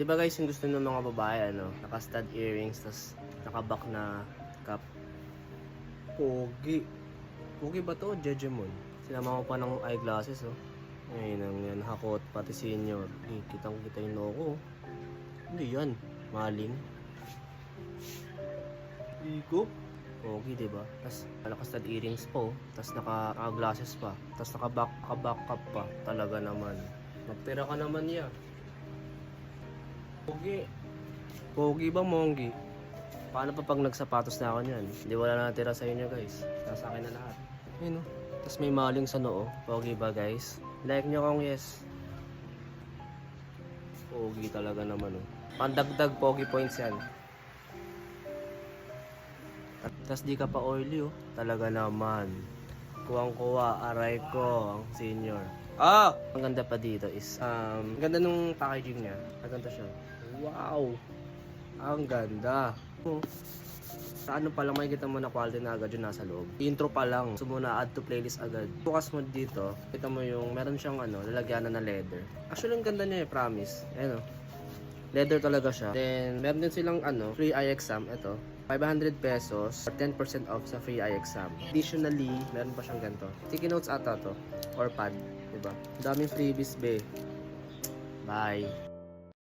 Diba guys, yung gusto ng mga babae, naka-stud earrings, tas naka-back na cap. Pogi. Pogi ba to? Jejemon. Sinama ko pa ng eyeglasses, oh. Ayun ang yan, hakot, pati senior. Kitang-kita yung loko. Hindi yan. Maling. Iko. Pogi, diba? Tas naka-stud earrings po. Tas naka-glasses pa. Tas naka-back cap pa. Talaga naman. Magtira ka naman ya. Pogi. Pogi ba, Monggi? Paano pa pag nagsapatos na ako niyan? Hindi wala na natira sa inyo, guys. Nasa akin na lahat. Ayun, oh. Tapos may maling sa noo. Pogi ba, guys? Like nyo kung yes. Pogi talaga naman, oh. Pandagdag pogi points yan. Tapos di ka pa oily, oh. Talaga naman. Kuwang-kuwa, aray ko, ang senior. Ah! Ang ganda pa dito is, ang ganda nung packaging niya. Maganda siya. Wow! Ang ganda. Oh. Sa ano pa lang makikita mo na quality na agad yung nasa loob. Intro pa lang. So muna add to playlist agad. Bukas mo dito, kita mo yung meron siyang lalagyanan na leather. Actually ang ganda niya promise. Ayan, leather talaga siya. Then meron din silang free eye exam. Ito, 500 pesos or 10% off sa free eye exam. Additionally, meron pa siyang ganito. Sticky notes ata to or pad, diba? Daming freebies be. Bye.